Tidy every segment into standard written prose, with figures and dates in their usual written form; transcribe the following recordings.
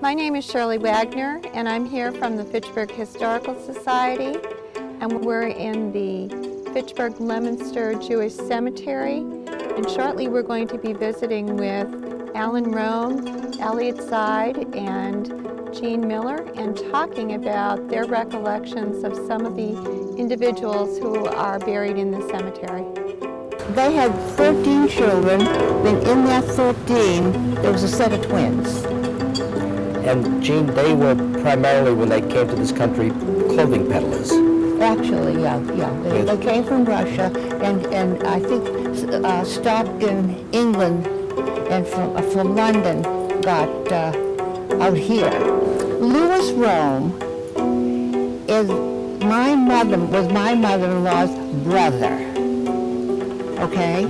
My name is Shirley Wagner, and I'm here from the Fitchburg Historical Society, and we're in the Fitchburg Leominster Jewish Cemetery, and shortly we're going to be visiting with Alan Rome, Elliott Zide, and Jean Miller, and talking about their recollections of some of the individuals who are buried in the cemetery. They had 13 children, then in that 13, there was a set of twins. And Jean, they were primarily, when they came to this country, clothing peddlers. Actually, yeah. They came from Russia, and I think stopped in England, and from London got out here. Louis Rome was my mother-in-law's brother. Okay?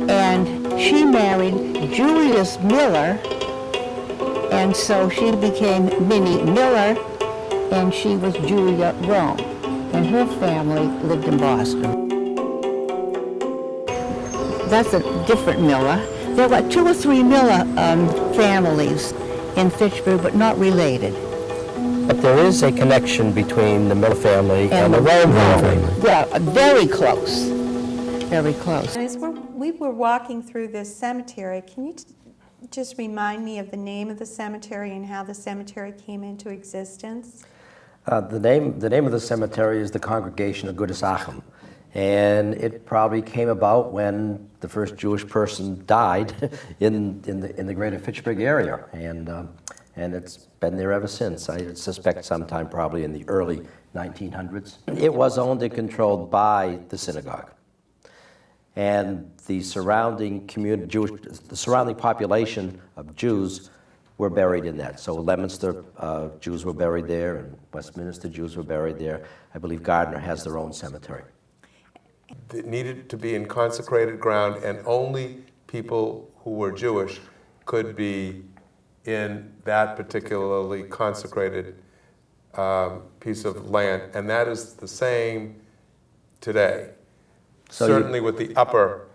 And she married Julius Miller, and so she became Minnie Miller, and she was Julia Rome, and her family lived in Boston. That's a different Miller. There were 2 or 3 Miller families in Fitchburg, but not related. But there is a connection between the Miller family and the Rome family. Yeah, very close. Very close. And as we were walking through this cemetery, can you just remind me of the name of the cemetery and how the cemetery came into existence? The name of the cemetery is the Congregation of Agudath Achim, and it probably came about when the first Jewish person died in the greater Fitchburg area, and it's been there ever since. I suspect sometime probably in the early 1900s. It was owned and controlled by the synagogue. And the surrounding the surrounding population of Jews were buried in that. So Leominster Jews were buried there, and Westminster Jews were buried there. I believe Gardner has their own cemetery. It needed to be in consecrated ground, and only people who were Jewish could be in that particularly consecrated piece of land, and that is the same today. So certainly with the upper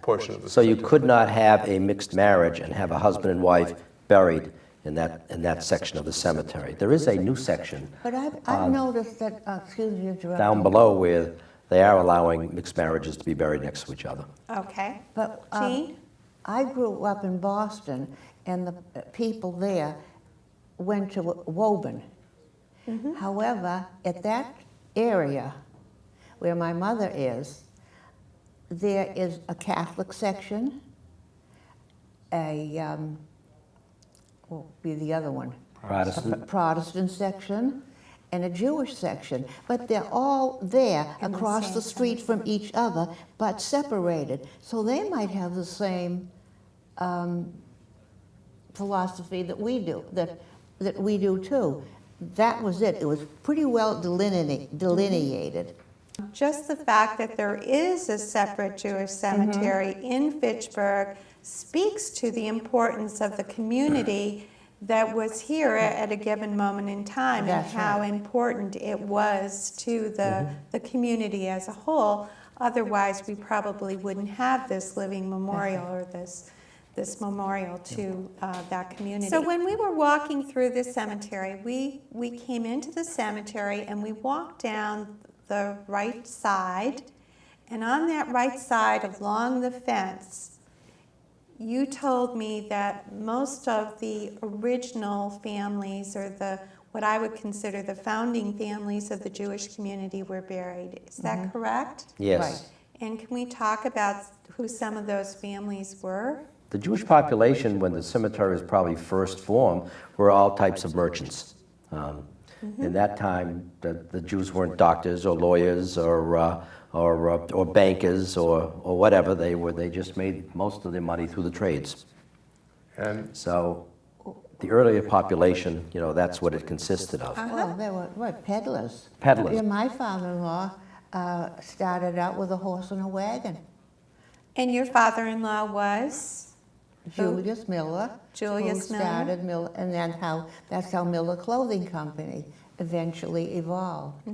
portion of the cemetery. So you could not have a mixed marriage and have a husband and wife buried in that section of the cemetery. There is a new section. But I've noticed that, excuse me, down below where they are allowing mixed marriages to be buried next to each other. Okay. But Jean? I grew up in Boston, and the people there went to Woburn. Mm-hmm. However, at that area where my mother is, there is a Catholic section, what would be the other one? Protestant. A Protestant section, and a Jewish section. But they're all there across the street from each other, but separated. So they might have the same philosophy that we do, that we do too. That was it. It was pretty well delineated. Just the fact that there is a separate Jewish cemetery in Fitchburg speaks to the importance of the community that was here at a given moment in time. That's and how right. important it was to the community as a whole. Otherwise, we probably wouldn't have this living memorial or this memorial to that community. So when we were walking through this cemetery, we came into the cemetery and we walked down the right side, and on that right side along the fence, you told me that most of the original families, or what I would consider the founding families of the Jewish community, were buried. Is that correct? Yes. Right. And can we talk about who some of those families were? The Jewish population, when the cemetery was probably first formed, were all types of merchants. In that time, the Jews weren't doctors or lawyers or bankers or whatever. They just made most of their money through the trades. And so, the earlier population, that's what it consisted of. Well, they were peddlers. Peddlers. Yeah, my father-in-law started out with a horse and a wagon. And your father-in-law was? Julius Miller. Julius who Miller. started Miller, and then that's how Miller Clothing Company eventually evolved.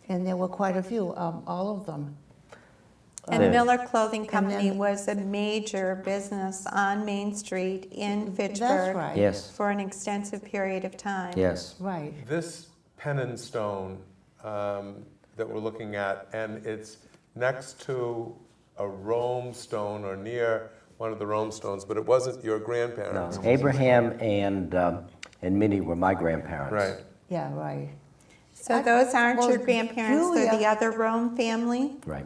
And there were quite a few, all of them. And Miller Clothing Company then- was a major business on Main Street in Fitchburg. That's right. Yes, For an extensive period of time. yes. Right. This pennon stone that we're looking at, and it's next to a Rome stone or near one of the Rome stones, but it wasn't your grandparents. No, Abraham and Minnie were my grandparents. Right. Yeah, right. So those aren't Well, your grandparents, they're the Julia- other Rome family? Right.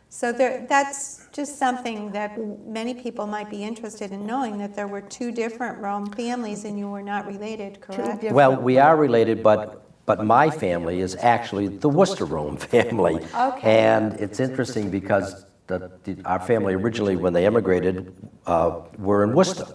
So that's just something that many people might be interested in knowing, that there were two different Rome families and you were not related, correct? different- Well, we are related, but my family is actually the Worcester Rome family. Okay. And it's interesting because our family originally, when they emigrated, were in Worcester.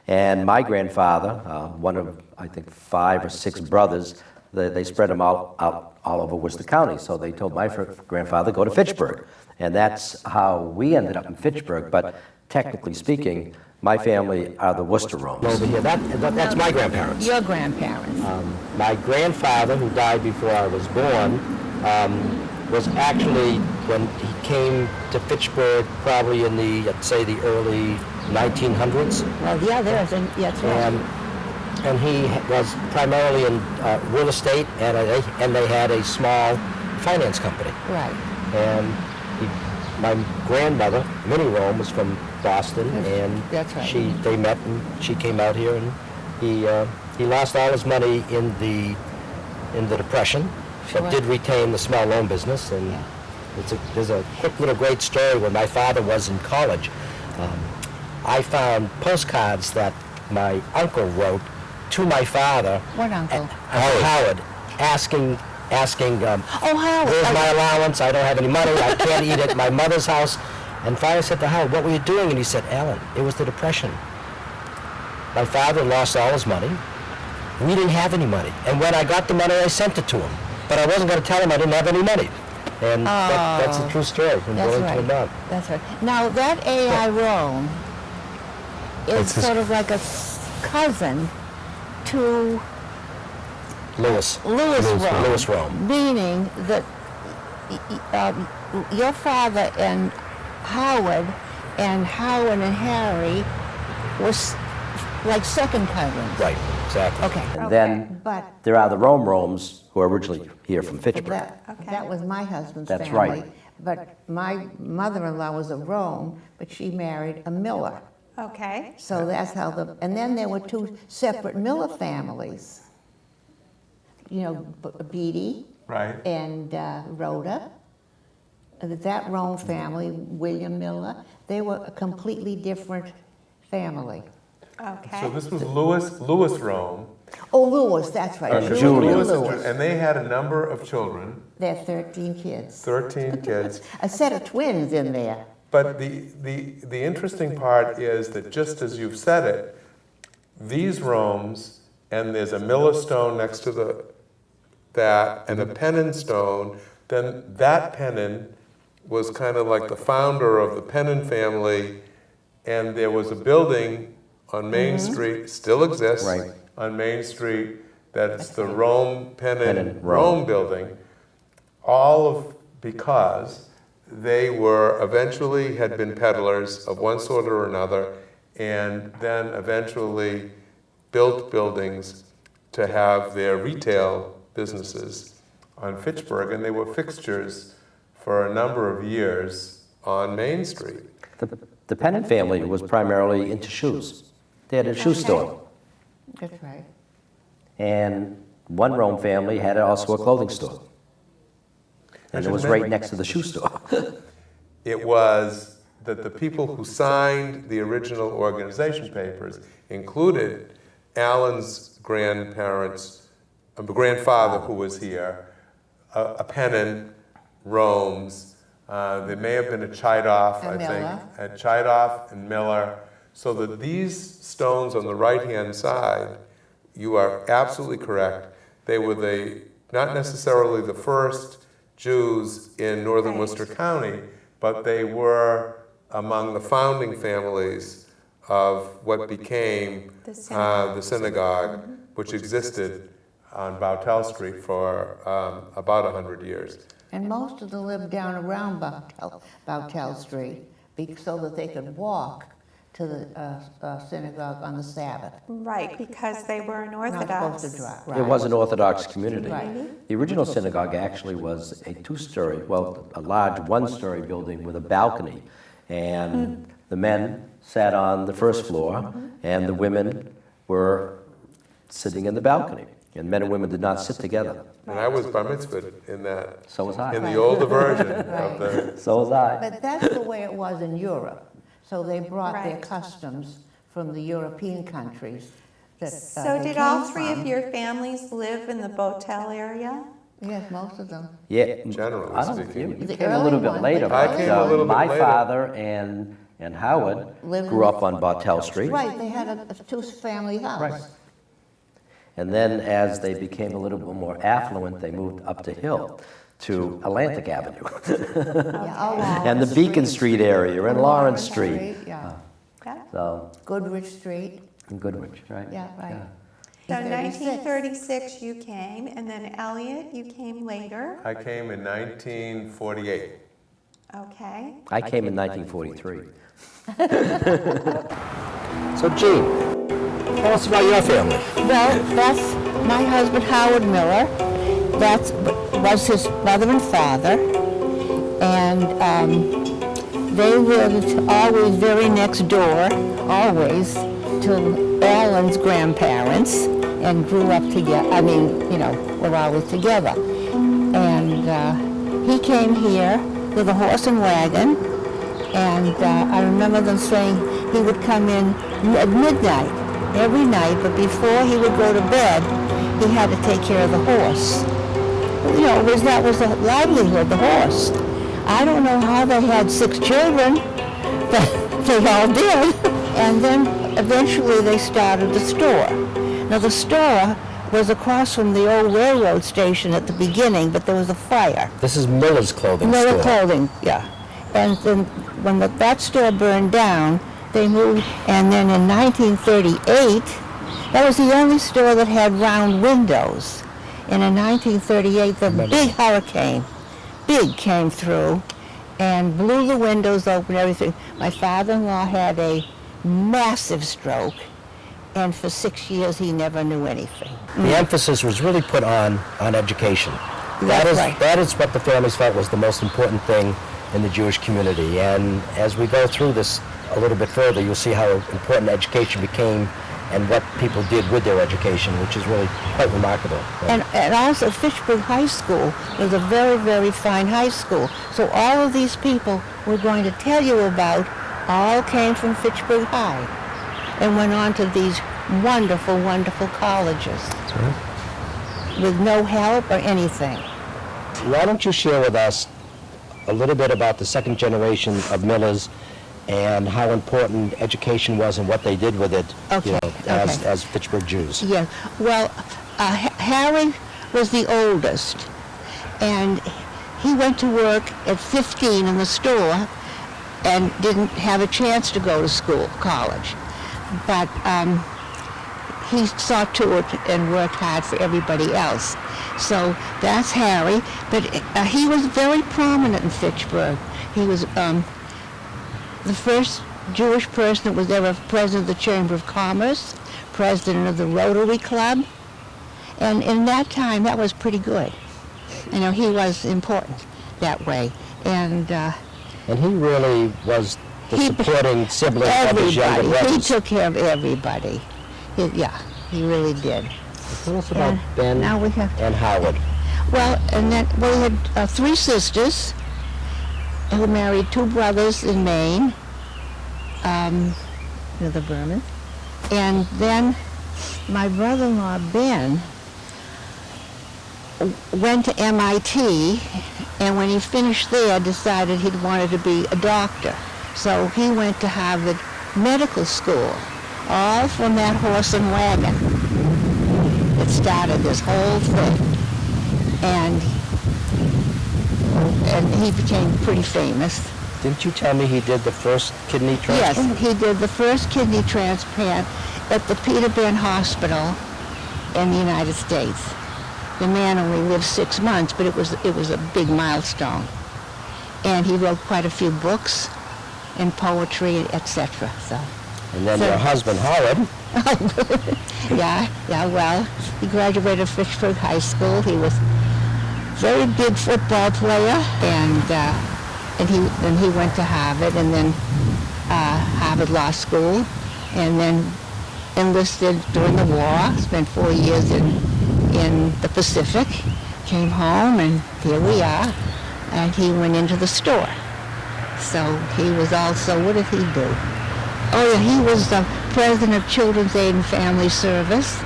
And my grandfather, one of, I think, 5 or 6 brothers, they spread them out all over Worcester County. So they told my grandfather, go to Fitchburg. And that's how we ended up in Fitchburg. But technically speaking, my family are the Worcester Romes. Over here, that's my grandparents. Your grandparents. My grandfather, who died before I was born, was actually, when he came to Fitchburg, probably in the, let's say, the early 1900s. Well, yeah, that's right. And he was primarily in real estate, and they had a small finance company. Right. And my grandmother, Minnie Rome, was from Boston, and That's right. they met, and she came out here, and he lost all his money in the Depression, Sure. but did retain the small loan business. And there's a quick little great story. When my father was in college, I found postcards that my uncle wrote to my father. What uncle? Howard, asking. Oh, Howard. Where's my allowance? I don't have any money. I can't eat at my mother's house. And finally said to Howard, what were you doing? And he said, Alan, it was the Depression. My father lost all his money. We didn't have any money. And when I got the money, I sent it to him. But I wasn't going to tell him I didn't have any money. And that's a true story from That's Burlington right. Mount. That's right. Now, that A.I. Rome is sort of like a cousin to Lewis Lewis Rome. Rome. Meaning that your father and Howard and Harry was like second cousins. Right, exactly. Okay. And then But there are the Romes who are originally here from Fitchburg. that was my husband's That's family. right. But my mother-in-law was a Rome, but she married a Miller. Okay, So that's how and then there were 2 separate Miller families. You know, Beatty Right. and Rhoda. That Rome family, William Miller, they were a completely different family. okay. So this was Lewis Rome. Oh, Lewis, that's right. And Julia Julia. Lewis. And they had a number of children, They had 13 kids. 13 kids. A set of twins in there. But the interesting part is that just as you've said it, these Romes, and there's a Miller stone next to that, and a pennon stone, then that pennon was kind of like the founder of the Pennon family, and there was a building on Main Street, still exists, Right. on Main Street, that's the Rome Pennon Pennon Rome building, because they were eventually had been peddlers of one sort or another, and then eventually built buildings to have their retail businesses on Fitchburg, and they were fixtures for a number of years on Main Street. The Pennon family was primarily into shoes. They had a shoe store. That's right. And one Rome family had also a clothing store. And it was right next to the shoe store. It was that the people who signed the original organization papers included Alan's grandparents, a grandfather who was here, a Pennon, Rome's. There may have been a Chidoff, I think. A Chidoff and Miller. So that these stones on the right-hand side, you are absolutely correct. They were not necessarily the first Jews in northern Worcester County, but they were among the founding families of what became the synagogue, which existed on Boutelle Street for about 100 years. And most of them lived down around Boutelle Street so that they could walk to the synagogue on the Sabbath. Right, because they were an Not Orthodox. supposed to drive. It was an Orthodox community. Right. The original synagogue actually was a two-story, well, a large one-story building with a balcony. And the men sat on the first floor, and the women were sitting in the balcony. And men and women did not sit together. And I was bar mitzvahed in that, So was I. in the older version of the, So was I. But that's the way it was in Europe. So they brought their Right. customs from the European countries that So they did came all three of from. your families live in the Boutelle area? Yes, most of them. Yeah, Generally I don't, speaking. you The came a little early bit one, later, but I but came a little bit my later. father and Howard Lived grew in- up on Boutelle Street. Right, they had a two-family house. Right. And then as they became a little bit more affluent, they moved up the hill to Atlantic Avenue. Yeah, along And the Beacon Street area and Lawrence Street. Yeah, Yeah. So, Goodrich Street, in Goodrich, right? yeah, right. So 36. 1936 you came, and then Elliott, you came later, I came in 1948. okay? I came in 1943. So, Gene, tell us about your family. Well, that's my husband, Howard Miller. That was his mother and father. And they lived always very next door, always, to Alan's grandparents, and grew up together. I mean, you know, were always together. And he came here with a horse and wagon. And I remember them saying he would come in at midnight every night, but before he would go to bed, he had to take care of the horse. You know, that was a livelihood, the horse. I don't know how they had 6 children, but they all did. And then eventually they started the store. Now the store was across from the old railroad station at the beginning, but there was a fire. This is Miller's clothing Miller Clothing, yeah. And then when that store burned down, they moved, and then in 1938, that was the only store that had round windows. And in 1938, the big hurricane, came through and blew the windows open, everything. My father-in-law had a massive stroke, and for 6 years he never knew anything. The emphasis was really put on education. That's right. That is what the families felt was the most important thing in the Jewish community. And as we go through this a little bit further, you'll see how important education became and what people did with their education, which is really quite remarkable. And also Fitchburg High School was a very, very fine high school. So all of these people we're going to tell you about all came from Fitchburg High and went on to these wonderful, wonderful colleges with no help or anything. Why don't you share with us a little bit about the second generation of Millers and how important education was and what they did with it, Okay, you know, okay. as Fitchburg Jews. Yeah, well, Harry was the oldest, and he went to work at 15 in the store and didn't have a chance to go to college. But he saw to it and worked hard for everybody else. So that's Harry, but he was very prominent in Fitchburg. He was the first Jewish person that was ever president of the Chamber of Commerce, president of the Rotary Club, and in that time that was pretty good. You know, he was important that way, and And he really was the supporting sibling of his younger everybody. He brothers. took care of everybody. He really did. Tell us about And Ben now we have- and Howard. Well, and then we had 3 sisters who married 2 brothers in Maine, the Berman, and then my brother-in-law Ben went to MIT, and when he finished there, decided he wanted to be a doctor. So he went to Harvard Medical School, all from that horse and wagon. It started this whole thing. And he became pretty famous. Didn't you tell me he did the first kidney transplant? Yes, he did the first kidney transplant at the Peter Ben Hospital in the United States. the man only lived 6 months, but it was a big milestone. And he wrote quite a few books and poetry, etc. So. And then your husband, Howard. Yeah, well, he graduated Fitchburg High School. He was a very big football player, and he went to Harvard, and then Harvard Law School, and then enlisted during the war, spent 4 years in the Pacific, came home, and here we are, and he went into the store. So he was also, what did he do? Oh yeah, he was the president of Children's Aid and Family Service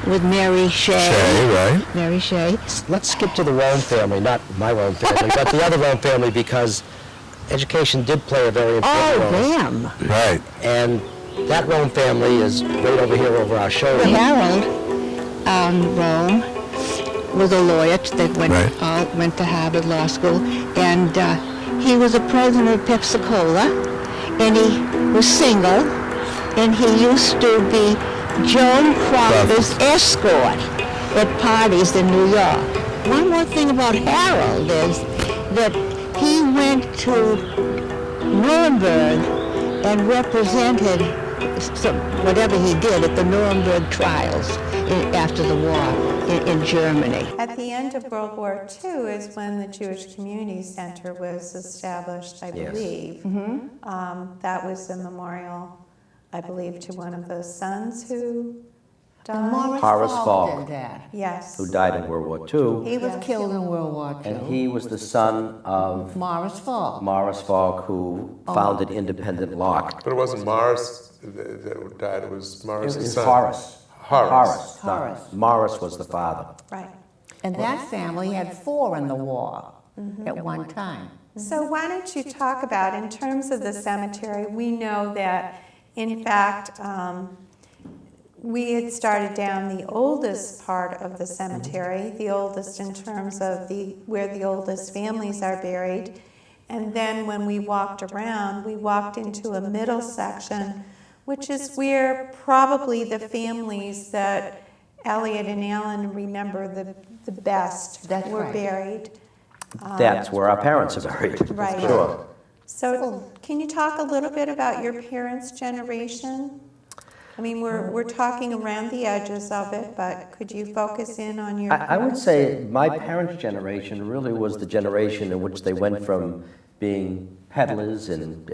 with Mary Shea. Right. Mary Shea. Let's skip to the Rome family, not my Rome family, but the other Rome family, because education did play a very important role. Oh, them. Right. And that Rome family is right over here over our shoulder. Harold Rome was a lawyer that went to Harvard Law School, and he was a president of Pepsi-Cola, and he was single, and he used to be Joan Crawford's escort at parties in New York. One more thing about Harold is that he went to Nuremberg and represented whatever he did at the Nuremberg trials after the war in Germany. At the end of World War II is when the Jewish Community Center was established, I believe. That was a memorial, I believe, to one of those sons who died. Horace Falk, did that. Yes. who died in World War II, He was killed in World War II. and he was the son of Morris Falk. Morris Falk, who founded Independent Lock. But it wasn't Morris that died, it was It Morris' was son. Horace. Horace. Morris was the father. Right. And that family had 4 in the war at one time. So why don't you talk about, in terms of the cemetery, we know that, in fact, we had started down the oldest part of the cemetery, the oldest in terms of where the oldest families are buried. And then when we walked around, we walked into a middle section, which is where probably the families that Elliott and Alan remember the best were buried. That's where our parents are buried. Right. Sure. So can you talk a little bit about your parents' generation? I mean, we're talking around the edges of it, but could you focus in on your I would say my parents' generation really was the generation in which they went from being peddlers and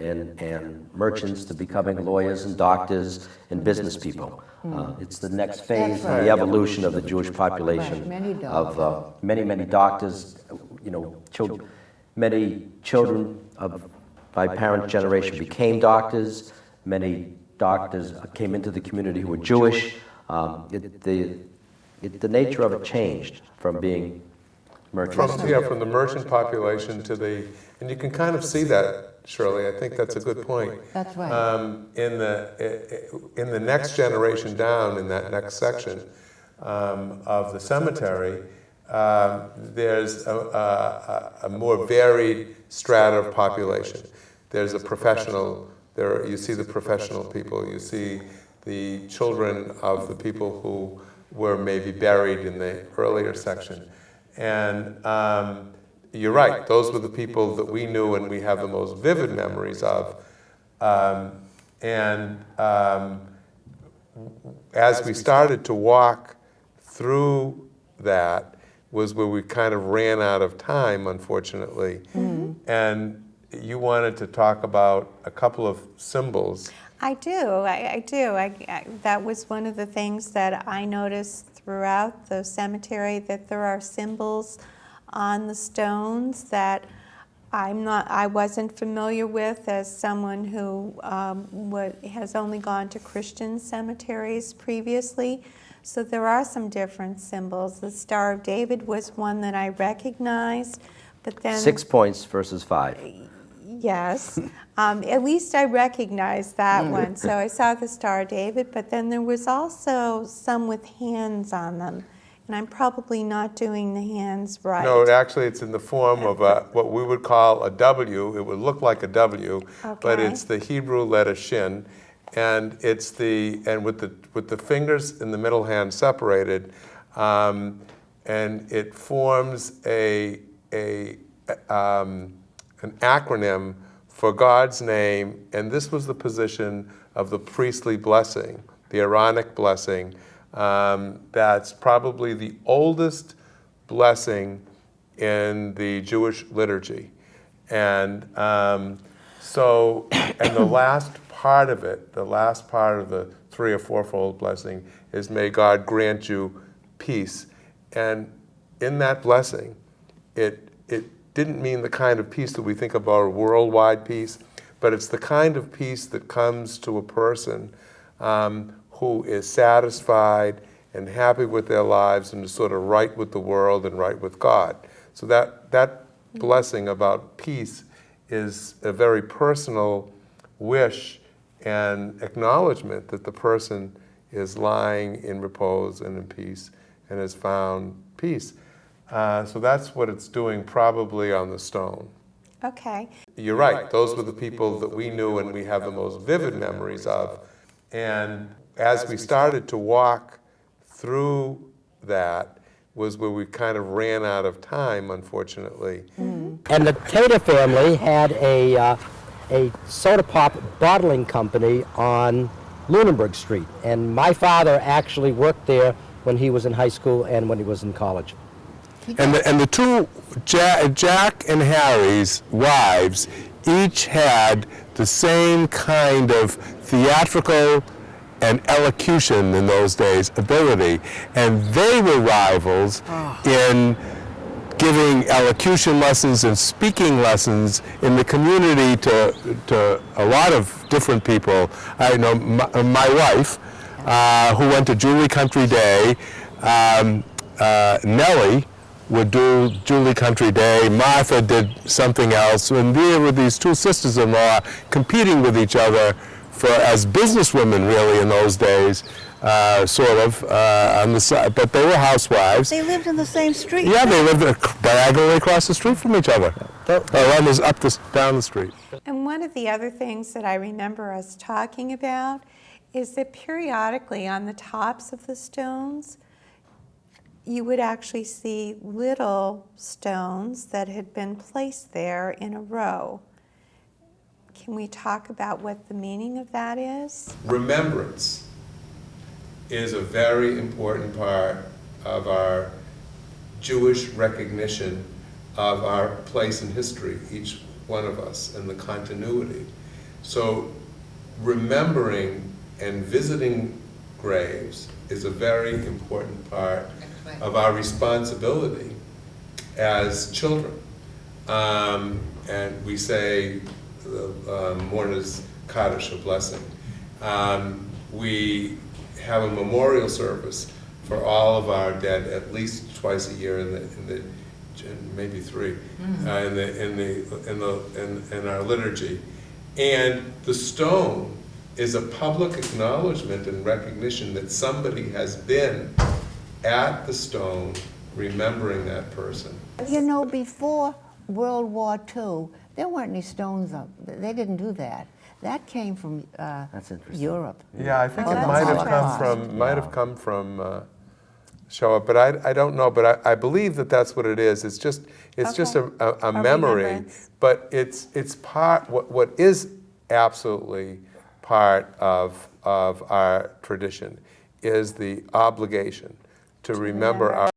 merchants to becoming lawyers and doctors and business people. It's the next phase in the evolution of the Jewish population of many doctors, many children of my parents' generation became doctors, many doctors came into the community who were Jewish. The nature of it changed from being merchants. From the merchant population to and you can kind of see that, Shirley. I think that's a good point. That's right. In the next generation down, in that next section of the cemetery, there's a more varied strata of population. There's a professional. You see the professional people. You see the children of the people who were maybe buried in the earlier section. And you're right, those were the people that we knew and we have the most vivid memories of. As we started to walk through that was where we kind of ran out of time, unfortunately. And you wanted to talk about a couple of symbols. I do. That was one of the things that I noticed throughout the cemetery, that there are symbols on the stones that I wasn't familiar with as someone who has only gone to Christian cemeteries previously. So there are some different symbols. The Star of David was one that I recognized, but then 6 points versus 5. Yes, at least I recognized that one. So I saw the Star of David, but then there was also some with hands on them. And I'm probably not doing the hands right. No, actually it's in the form of what we would call a W. It would look like a W, but it's the Hebrew letter Shin. And it's with the fingers in the middle hand separated, and it forms an acronym for God's name, and this was the position of the priestly blessing, the Aaronic blessing. That's probably the oldest blessing in the Jewish liturgy. And and the last part of it, the last part of the three or fourfold blessing is, may God grant you peace. And in that blessing, it didn't mean the kind of peace that we think about, a worldwide peace, but it's the kind of peace that comes to a person who is satisfied and happy with their lives and is sort of right with the world and right with God. So that blessing about peace is a very personal wish and acknowledgement that the person is lying in repose and in peace and has found peace. So that's what it's doing probably on the stone. Okay. You're right, those were the people that we knew and we have the most vivid memories of. And as we started to walk through that was where we kind of ran out of time, unfortunately. And the Tater family had a soda pop bottling company on Lunenburg Street. And my father actually worked there when he was in high school and when he was in college. And the two, Jack and Harry's wives, each had the same kind of theatrical and elocution in those days ability, and they were rivals in giving elocution lessons and speaking lessons in the community to a lot of different people. I know my wife, who went to Julie Country Day, Nellie would do Julie Country Day, Martha did something else, and there were these two sisters-in-law competing with each other for as businesswomen really in those days, sort of, on the side, but they were housewives. They lived in the same street. Yeah, they lived diagonally across the street from each other, almost down the street. And one of the other things that I remember us talking about is that periodically on the tops of the stones, you would actually see little stones that had been placed there in a row. Can we talk about what the meaning of that is? Remembrance is a very important part of our Jewish recognition of our place in history, each one of us, and the continuity. So remembering and visiting graves is a very important part of our responsibility as children. And we say the mourner's Kaddish, a blessing. We have a memorial service for all of our dead at least twice a year maybe three, in our liturgy. And the stone is a public acknowledgement and recognition that somebody has been at the stone remembering that person. You know, before World War II, there weren't any stones up. They didn't do that. That came from That's interesting. Europe. Yeah, I think Oh, it that's might have interesting. come from Shoah, but I don't know. But I believe that that's what it is. It's just a memory, remembrance. but it's part. What is absolutely part of our tradition is the obligation to remember our